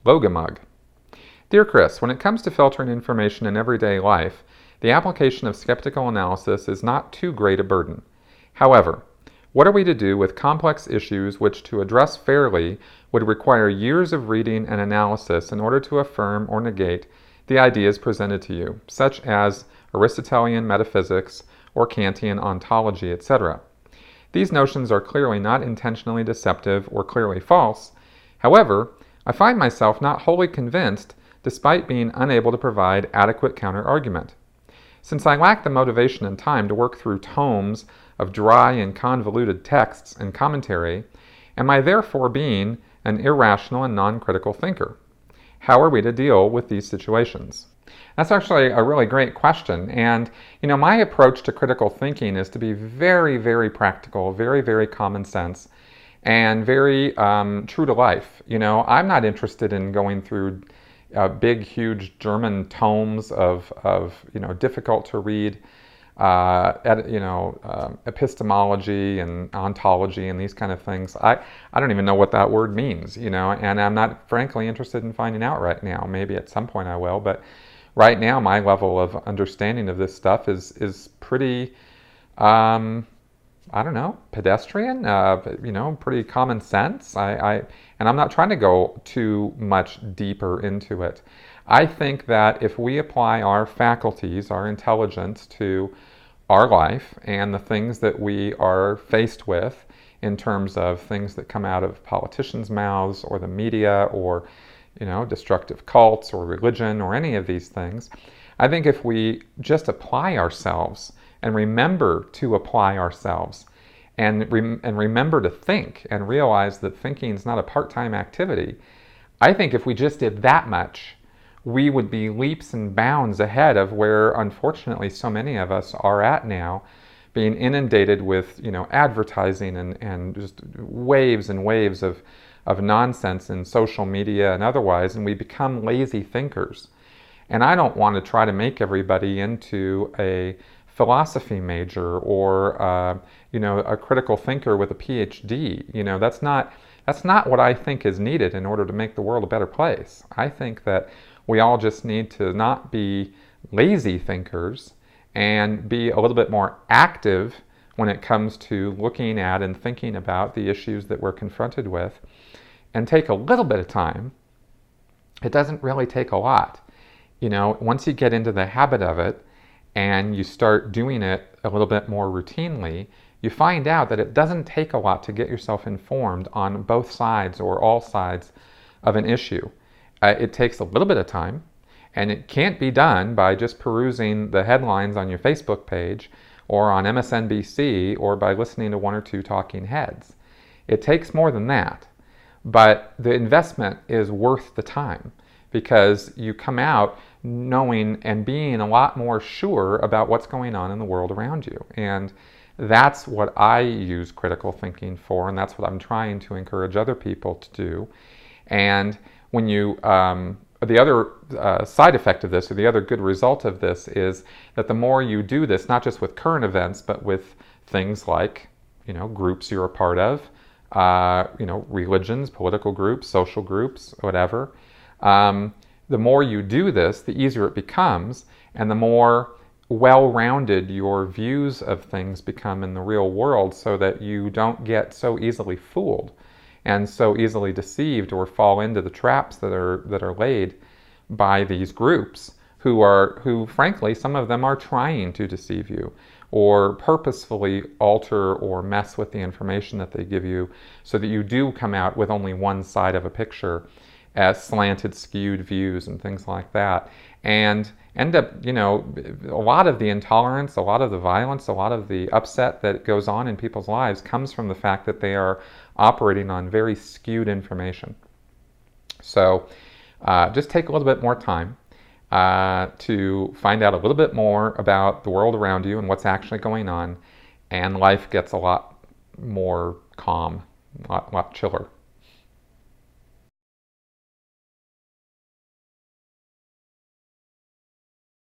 Logamug. Dear Chris, when it comes to filtering information in everyday life, the application of skeptical analysis is not too great a burden. However, what are we to do with complex issues which, to address fairly, would require years of reading and analysis in order to affirm or negate the ideas presented to you, such as Aristotelian metaphysics or Kantian ontology, etc.? These notions are clearly not intentionally deceptive or clearly false. However, I find myself not wholly convinced despite being unable to provide adequate counter-argument. Since I lack the motivation and time to work through tomes of dry and convoluted texts and commentary, am I therefore being an irrational and non-critical thinker? How are we to deal with these situations? That's actually a really great question. And, my approach to critical thinking is to be very, very practical, very, very common sense, and very true to life. I'm not interested in going through big, huge German tomes of difficult to read epistemology and ontology and these kind of things. I don't even know what that word means, and I'm not frankly interested in finding out right now. Maybe at some point I will, but right now my level of understanding of this stuff is pretty, pedestrian, pretty common sense. And I'm not trying to go too much deeper into it. I think that if we apply our faculties, our intelligence to our life and the things that we are faced with in terms of things that come out of politicians' mouths or the media or, destructive cults or religion or any of these things, I think if we just apply ourselves and remember to apply ourselves and remember to think and realize that thinking is not a part-time activity, I think if we just did that much, we would be leaps and bounds ahead of where, unfortunately, so many of us are at now, being inundated with, advertising and just waves and waves of nonsense in social media and otherwise, and we become lazy thinkers. And I don't want to try to make everybody into a philosophy major or, a critical thinker with a PhD. That's not what I think is needed in order to make the world a better place. I think that we all just need to not be lazy thinkers and be a little bit more active when it comes to looking at and thinking about the issues that we're confronted with, and take a little bit of time. It doesn't really take a lot. Once you get into the habit of it and you start doing it a little bit more routinely, you find out that it doesn't take a lot to get yourself informed on both sides or all sides of an issue. It takes a little bit of time, and it can't be done by just perusing the headlines on your Facebook page or on MSNBC or by listening to one or two talking heads. It takes more than that, but the investment is worth the time because you come out knowing and being a lot more sure about what's going on in the world around you. And that's what I use critical thinking for, and that's what I'm trying to encourage other people to do. And when you, the other side effect of this, or the other good result of this, is that the more you do this, not just with current events, but with things like, groups you're a part of, religions, political groups, social groups, whatever, the more you do this, the easier it becomes, and the more well-rounded your views of things become in the real world, so that you don't get so easily fooled and so easily deceived or fall into the traps that are laid by these groups who frankly, some of them are trying to deceive you or purposefully alter or mess with the information that they give you so that you do come out with only one side of a picture as slanted, skewed views and things like that, and end up, a lot of the intolerance, a lot of the violence, a lot of the upset that goes on in people's lives comes from the fact that they are operating on very skewed information. So just take a little bit more time to find out a little bit more about the world around you and what's actually going on, and life gets a lot more calm, a lot chiller.